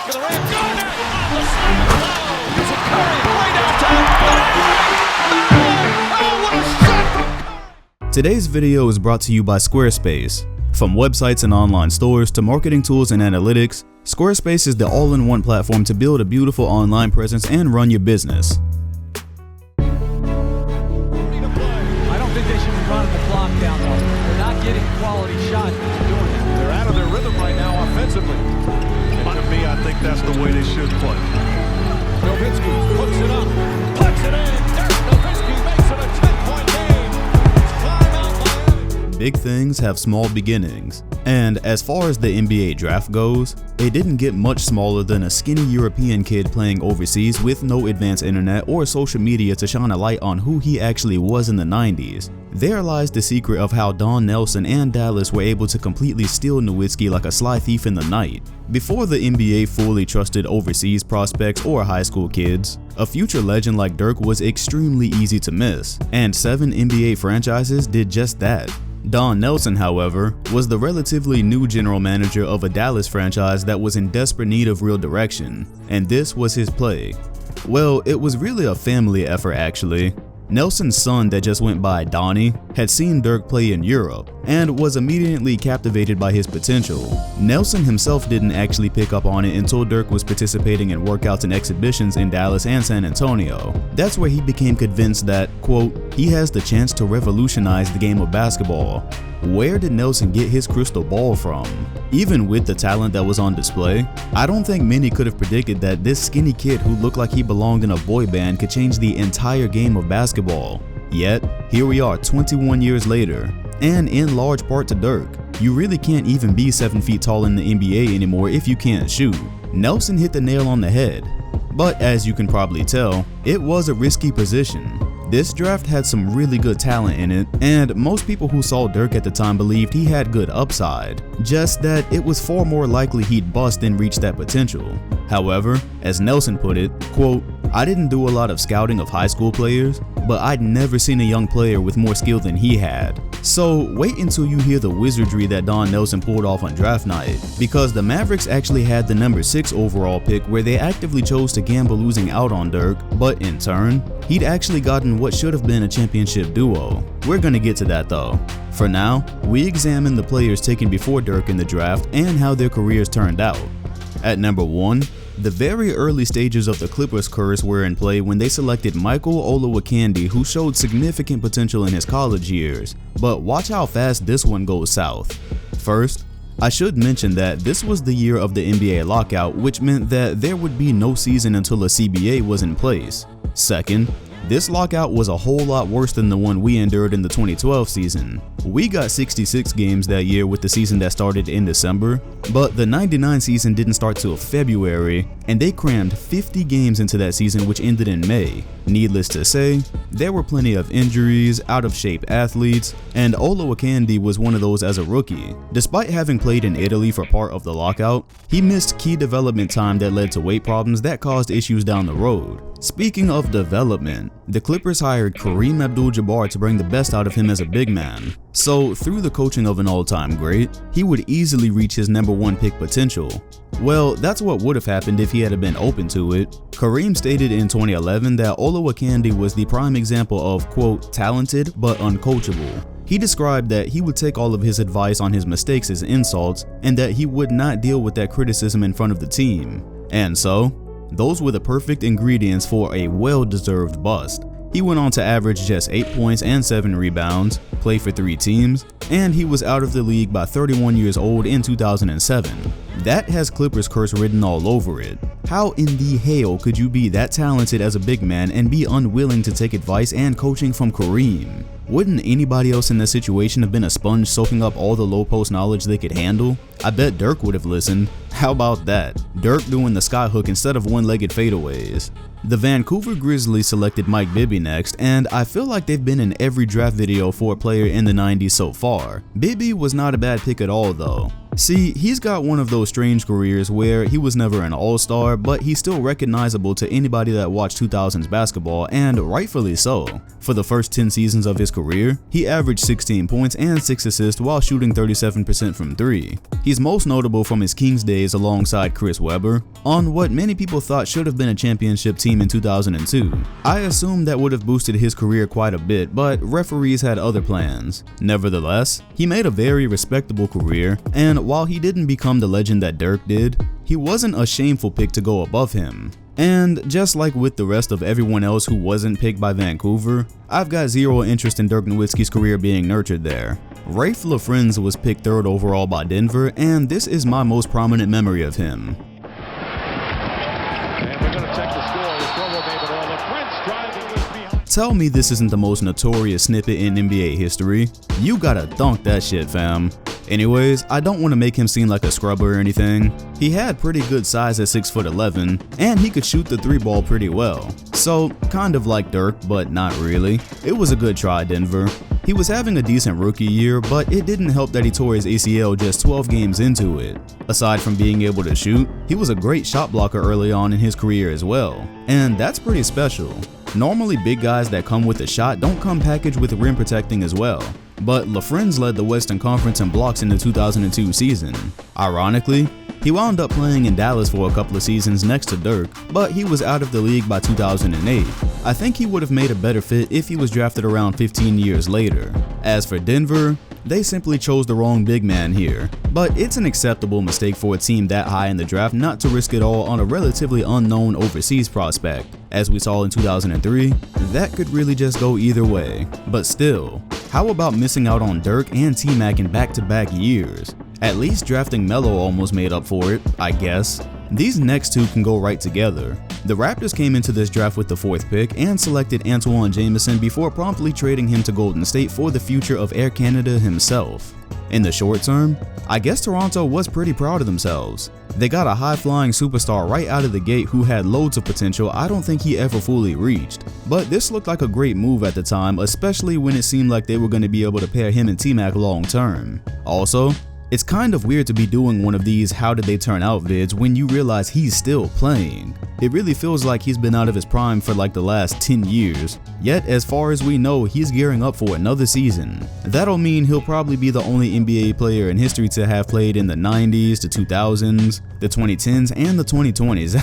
back of the rim. Garnett on the slam low. Using Curry way downtown. Oh, what a shot from Curry. Today's video is brought to you by Squarespace. From websites and online stores to marketing tools and analytics, Squarespace is the all-in-one platform to build a beautiful online presence and run your business. I don't think they should be running the clock down though. They're not getting quality shots doing that. They're out of their rhythm right now offensively. And to me, I think that's the way they should play. Nowitzki hooks it up, puts it in. Dirk Nowitzki makes it a 10-point game. Timeout Miami. Big things have small beginnings, and as far as the NBA draft goes, it didn't get much smaller than a skinny European kid playing overseas with no advanced internet or social media to shine a light on who he actually was in the 90s. There lies the secret of how Don Nelson and Dallas were able to completely steal Nowitzki like a sly thief in the night. Before the NBA fully trusted overseas prospects or high school kids, a future legend like Dirk was extremely easy to miss, and 7 NBA franchises did just that. Don Nelson, however, was the relatively new general manager of a Dallas franchise that was in desperate need of real direction, and this was his play. Well, it was really a family effort actually. Nelson's son that just went by Donnie had seen Dirk play in Europe and was immediately captivated by his potential. Nelson himself didn't actually pick up on it until Dirk was participating in workouts and exhibitions in Dallas and San Antonio. That's where he became convinced that, quote, he has the chance to revolutionize the game of basketball. Where did Nelson get his crystal ball from? Even with the talent that was on display, I don't think many could have predicted that this skinny kid who looked like he belonged in a boy band could change the entire game of basketball. Yet, here we are 21 years later, and in large part to Dirk. You really can't even be 7 feet tall in the NBA anymore if you can't shoot. Nelson hit the nail on the head. But as you can probably tell, it was a risky position. This draft had some really good talent in it, and most people who saw Dirk at the time believed he had good upside, just that it was far more likely he'd bust than reach that potential. However, as Nelson put it, quote, I didn't do a lot of scouting of high school players, but I'd never seen a young player with more skill than he had. So wait until you hear the wizardry that Don Nelson pulled off on draft night, because the Mavericks actually had the number 6 overall pick where they actively chose to gamble losing out on Dirk, but in turn, he'd actually gotten what should have been a championship duo. We're gonna get to that though. For now, we examine the players taken before Dirk in the draft and how their careers turned out. At number 1, the very early stages of the Clippers curse were in play when they selected Michael Olowokandi, who showed significant potential in his college years, but watch how fast this one goes south. First, I should mention that this was the year of the NBA lockout, which meant that there would be no season until a CBA was in place. Second, this lockout was a whole lot worse than the one we endured in the 2012 season. We got 66 games that year with the season that started in December, but the 99 season didn't start till February, and they crammed 50 games into that season, which ended in May. Needless to say, there were plenty of injuries, out-of-shape athletes, and Olowokandi was one of those as a rookie. Despite having played in Italy for part of the lockout, he missed key development time that led to weight problems that caused issues down the road. Speaking of development, the Clippers hired Kareem Abdul-Jabbar to bring the best out of him as a big man. So through the coaching of an all-time great, he would easily reach his number 1 pick potential. Well, that's what would have happened if he had been open to it. Kareem stated in 2011 that Olowokandi was the prime example of, quote, talented but uncoachable. He described that he would take all of his advice on his mistakes as insults, and that he would not deal with that criticism in front of the team. And so, those were the perfect ingredients for a well-deserved bust. He went on to average just 8 points and 7 rebounds, play for 3 teams, and he was out of the league by 31 years old in 2007. That has Clippers curse written all over it. How in the hell could you be that talented as a big man and be unwilling to take advice and coaching from Kareem? Wouldn't anybody else in that situation have been a sponge soaking up all the low post knowledge they could handle? I bet Dirk would have listened. How about that? Dirk doing the skyhook instead of one-legged fadeaways. The Vancouver Grizzlies selected Mike Bibby next, and I feel like they've been in every draft video for a player in the 90s so far. Bibby was not a bad pick at all though. See, he's got one of those strange careers where he was never an all-star, but he's still recognizable to anybody that watched 2000s basketball, and rightfully so. For the first 10 seasons of his career, he averaged 16 points and 6 assists while shooting 37% from 3. He's most notable from his Kings days alongside Chris Webber, on what many people thought should have been a championship team in 2002. I assume that would have boosted his career quite a bit, but referees had other plans. Nevertheless, he made a very respectable career, and while he didn't become the legend that Dirk did, he wasn't a shameful pick to go above him. And just like with the rest of everyone else who wasn't picked by Vancouver, I've got zero interest in Dirk Nowitzki's career being nurtured there. Raef LaFrentz was picked 3rd overall by Denver, and this is my most prominent memory of him. And we're going to check the score. The score will be LaFrentz driving was behind. Tell me this isn't the most notorious snippet in NBA history. You gotta dunk that shit, fam. Anyways, I don't want to make him seem like a scrubber or anything. He had pretty good size at 6'11", and he could shoot the 3 ball pretty well. So, kind of like Dirk, but not really. It was a good try, Denver. He was having a decent rookie year, but it didn't help that he tore his ACL just 12 games into it. Aside from being able to shoot, he was a great shot blocker early on in his career as well. And that's pretty special. Normally, big guys that come with a shot don't come packaged with rim protecting as well. But LaFrentz led the Western Conference in blocks in the 2002 season. Ironically, he wound up playing in Dallas for a couple of seasons next to Dirk, but he was out of the league by 2008. I think he would have made a better fit if he was drafted around 15 years later. As for Denver, they simply chose the wrong big man here, but it's an acceptable mistake for a team that high in the draft not to risk it all on a relatively unknown overseas prospect. As we saw in 2003, that could really just go either way. But still, how about missing out on Dirk and T-Mac in back-to-back years? At least drafting Melo almost made up for it, I guess. These next two can go right together. The Raptors came into this draft with the 4th pick and selected Antwon Jameson before promptly trading him to Golden State for the future of Air Canada himself. In the short term, I guess Toronto was pretty proud of themselves. They got a high-flying superstar right out of the gate who had loads of potential I don't think he ever fully reached. But this looked like a great move at the time, especially when it seemed like they were going to be able to pair him and T-Mac long term. Also, it's kind of weird to be doing one of these how did they turn out vids when you realize he's still playing. It really feels like he's been out of his prime for like the last 10 years. Yet as far as we know, he's gearing up for another season. That'll mean he'll probably be the only NBA player in history to have played in the 90s, the 2000s, the 2010s, and the 2020s.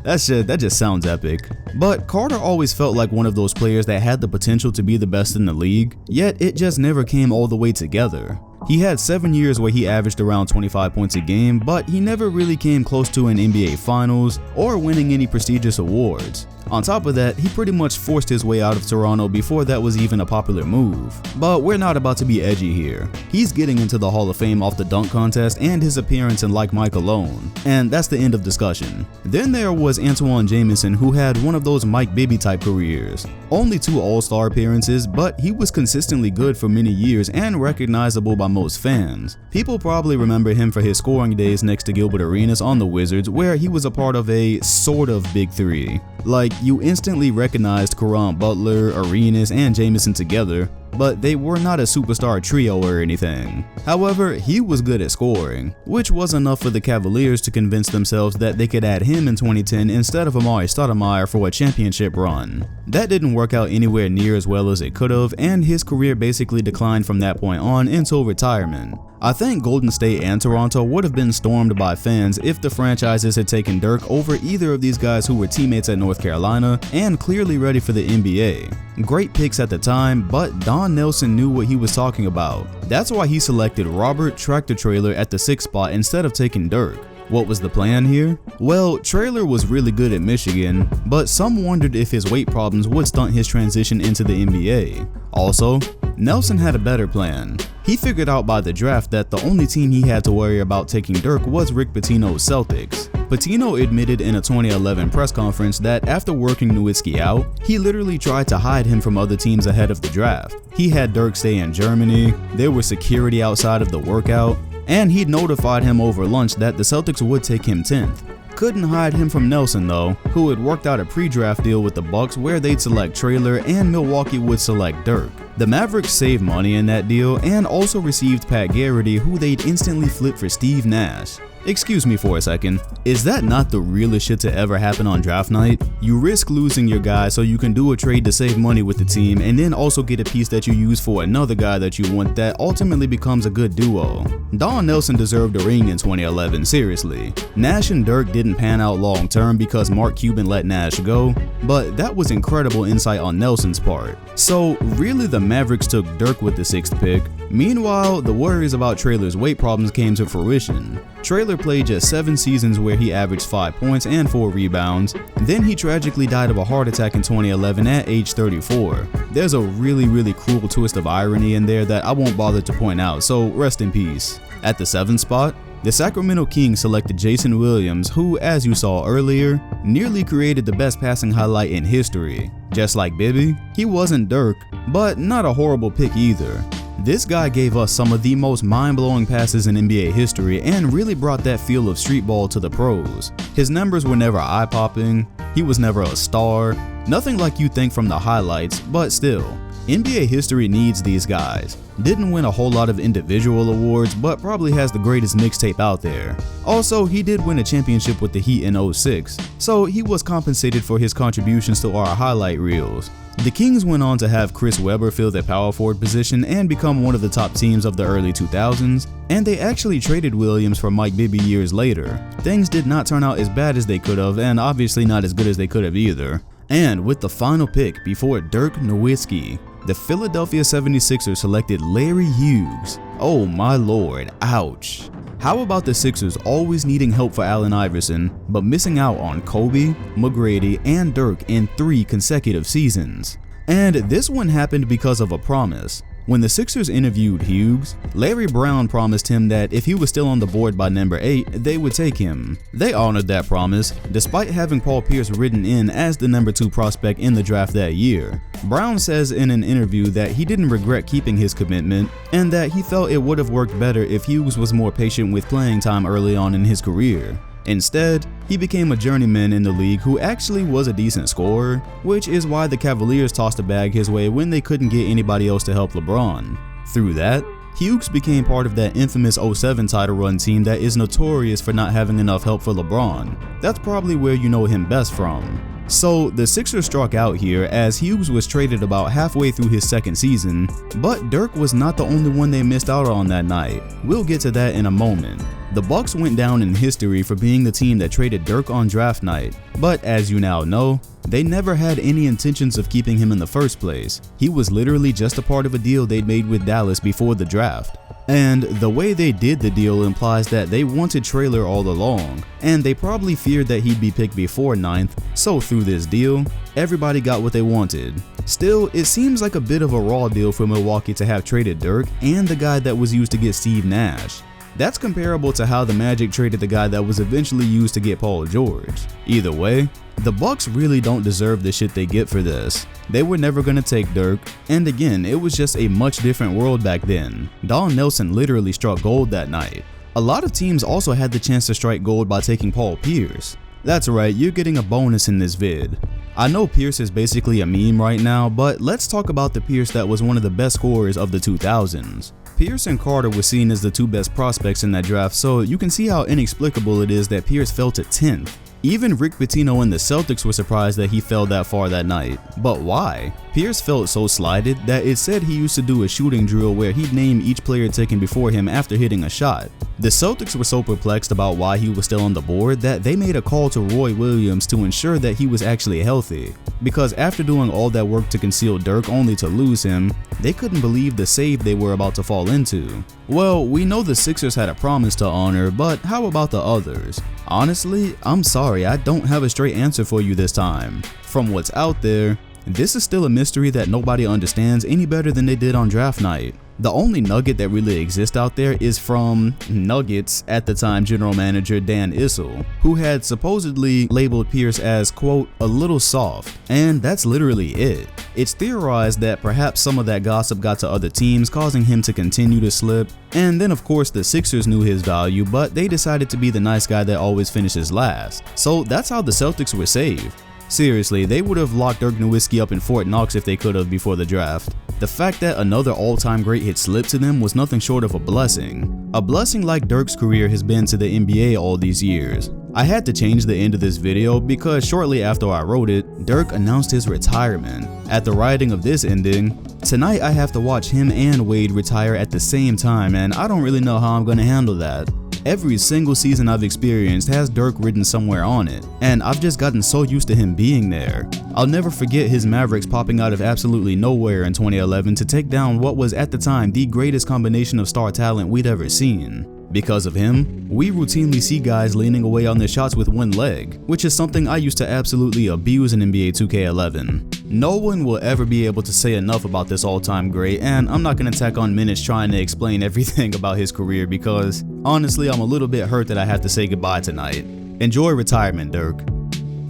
That just sounds epic. But Carter always felt like one of those players that had the potential to be the best in the league, yet it just never came all the way together. He had 7 years where he averaged around 25 points a game, but he never really came close to an NBA Finals or winning any prestigious awards. On top of that, he pretty much forced his way out of Toronto before that was even a popular move. But we're not about to be edgy here. He's getting into the Hall of Fame off the dunk contest and his appearance in Like Mike alone. And that's the end of discussion. Then there was Antwon Jameson, who had one of those Mike Bibby type careers. Only 2 All-Star appearances, but he was consistently good for many years and recognizable by most fans. People probably remember him for his scoring days next to Gilbert Arenas on the Wizards, where he was a part of a sort of big three. Like, you instantly recognized Kareem Butler, Arenas, and Jameson together, but they were not a superstar trio or anything. However, he was good at scoring, which was enough for the Cavaliers to convince themselves that they could add him in 2010 instead of Amari Stoudemire for a championship run. That didn't work out anywhere near as well as it could have, and his career basically declined from that point on until retirement. I think Golden State and Toronto would have been stormed by fans if the franchises had taken Dirk over either of these guys who were teammates at North Carolina and clearly ready for the NBA. Great picks at the time, but Don Nelson knew what he was talking about. That's why he selected Robert Tractor Trailer at the 6th spot instead of taking Dirk. What was the plan here? Well, Traylor was really good at Michigan, but some wondered if his weight problems would stunt his transition into the NBA. Also, Nelson had a better plan. He figured out by the draft that the only team he had to worry about taking Dirk was Rick Pitino's Celtics. Pitino admitted in a 2011 press conference that after working Nowitzki out, he literally tried to hide him from other teams ahead of the draft. He had Dirk stay in Germany, there was security outside of the workout, and he'd notified him over lunch that the Celtics would take him 10th. Couldn't hide him from Nelson though, who had worked out a pre-draft deal with the Bucks where they'd select Traylor and Milwaukee would select Dirk. The Mavericks saved money in that deal and also received Pat Garrity, who they'd instantly flip for Steve Nash. Excuse me for a second, is that not the realest shit to ever happen on draft night? You risk losing your guy so you can do a trade to save money with the team and then also get a piece that you use for another guy that you want that ultimately becomes a good duo. Don Nelson deserved a ring in 2011, seriously. Nash and Dirk didn't pan out long term because Mark Cuban let Nash go, but that was incredible insight on Nelson's part. So really the Mavericks took Dirk with the 6th pick. Meanwhile, the worries about Traylor's weight problems came to fruition. Traylor played just 7 seasons where he averaged 5 points and 4 rebounds. Then he tragically died of a heart attack in 2011 at age 34. There's a really cruel twist of irony in there that I won't bother to point out, so rest in peace. At the 7th spot, the Sacramento Kings selected Jason Williams, who, as you saw earlier, nearly created the best passing highlight in history. Just like Bibby, he wasn't Dirk, but not a horrible pick either. This guy gave us some of the most mind-blowing passes in NBA history and really brought that feel of street ball to the pros. His numbers were never eye-popping, he was never a star, nothing like you think from the highlights, but still, NBA history needs these guys. Didn't win a whole lot of individual awards, but probably has the greatest mixtape out there. Also, he did win a championship with the Heat in 06, so he was compensated for his contributions to our highlight reels. The Kings went on to have Chris Webber fill their power forward position and become one of the top teams of the early 2000s, and they actually traded Williams for Mike Bibby years later. Things did not turn out as bad as they could have, and obviously not as good as they could have either. And with the final pick before Dirk Nowitzki, the Philadelphia 76ers selected Larry Hughes. Oh my lord, ouch. How about the Sixers always needing help for Allen Iverson, but missing out on Kobe, McGrady, and Dirk in 3 consecutive seasons? And this one happened because of a promise. When the Sixers interviewed Hughes, Larry Brown promised him that if he was still on the board by number 8, they would take him. They honored that promise, despite having Paul Pierce written in as the number 2 prospect in the draft that year. Brown says in an interview that he didn't regret keeping his commitment, and that he felt it would have worked better if Hughes was more patient with playing time early on in his career. Instead, he became a journeyman in the league who actually was a decent scorer, which is why the Cavaliers tossed a bag his way when they couldn't get anybody else to help LeBron. Through that, Hughes became part of that infamous 07 title run team that is notorious for not having enough help for LeBron. That's probably where you know him best from. So the Sixers struck out here as Hughes was traded about halfway through his 2nd season, but Dirk was not the only one they missed out on that night. We'll get to that in a moment. The Bucks went down in history for being the team that traded Dirk on draft night, but as you now know, they never had any intentions of keeping him in the first place. He was literally just a part of a deal they'd made with Dallas before the draft. And the way they did the deal implies that they wanted Traylor all along, and they probably feared that he'd be picked before 9th, so through this deal, everybody got what they wanted. Still, it seems like a bit of a raw deal for Milwaukee to have traded Dirk and the guy that was used to get Steve Nash. That's comparable to how the Magic traded the guy that was eventually used to get Paul George. Either way, the Bucks really don't deserve the shit they get for this. They were never gonna take Dirk, and again, it was just a much different world back then. Don Nelson literally struck gold that night. A lot of teams also had the chance to strike gold by taking Paul Pierce. That's right, you're getting a bonus in this vid. I know Pierce is basically a meme right now, but let's talk about the Pierce that was one of the best scorers of the 2000s. Pierce and Carter were seen as the 2 best prospects in that draft, so you can see how inexplicable it is that Pierce fell to 10th. Even Rick Pitino and the Celtics were surprised that he fell that far that night. But why? Pierce felt so slighted that it said he used to do a shooting drill where he'd name each player taken before him after hitting a shot. The Celtics were so perplexed about why he was still on the board that they made a call to Roy Williams to ensure that he was actually healthy. Because after doing all that work to conceal Dirk only to lose him, they couldn't believe the save they were about to fall into. Well, we know the Sixers had a promise to honor, but how about the others? Honestly, I'm sorry, I don't have a straight answer for you this time. From what's out there, this is still a mystery that nobody understands any better than they did on draft night. The only nugget that really exists out there is from Nuggets at the time general manager Dan Issel, who had supposedly labeled Pierce as, quote, a little soft, and that's literally it. It's theorized that perhaps some of that gossip got to other teams, causing him to continue to slip, and then of course the Sixers knew his value, but they decided to be the nice guy that always finishes last. So that's how the Celtics were saved. Seriously, they would have locked Dirk Nowitzki up in Fort Knox if they could have before the draft. The fact that another all-time great hit slipped to them was nothing short of a blessing. A blessing like Dirk's career has been to the NBA all these years. I had to change the end of this video because shortly after I wrote it, Dirk announced his retirement. At the writing of this ending, tonight I have to watch him and Wade retire at the same time, and I don't really know how I'm gonna handle that. Every single season I've experienced has Dirk written somewhere on it, and I've just gotten so used to him being there. I'll never forget his Mavericks popping out of absolutely nowhere in 2011 to take down what was at the time the greatest combination of star talent we'd ever seen. Because of him, we routinely see guys leaning away on their shots with one leg, which is something I used to absolutely abuse in NBA 2K11. No one will ever be able to say enough about this all-time great, and I'm not gonna tack on minutes trying to explain everything about his career because, honestly, I'm a little bit hurt that I have to say goodbye tonight. Enjoy retirement, Dirk.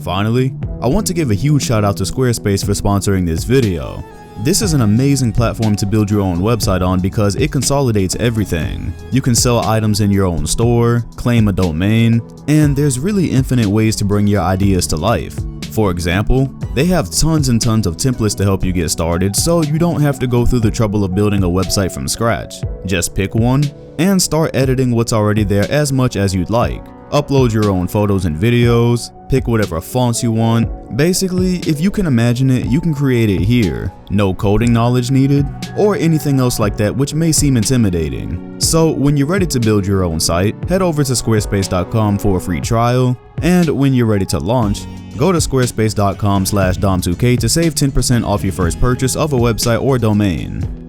Finally, I want to give a huge shout out to Squarespace for sponsoring this video. This is an amazing platform to build your own website on because it consolidates everything. You can sell items in your own store, claim a domain, and there's really infinite ways to bring your ideas to life. For example, they have tons and tons of templates to help you get started, so you don't have to go through the trouble of building a website from scratch. Just pick one and start editing what's already there as much as you'd like. Upload your own photos and videos, pick whatever fonts you want. Basically, if you can imagine it, you can create it here. No coding knowledge needed, or anything else like that which may seem intimidating. So when you're ready to build your own site, head over to squarespace.com for a free trial, and when you're ready to launch, go to squarespace.com/dom2k to save 10% off your first purchase of a website or domain.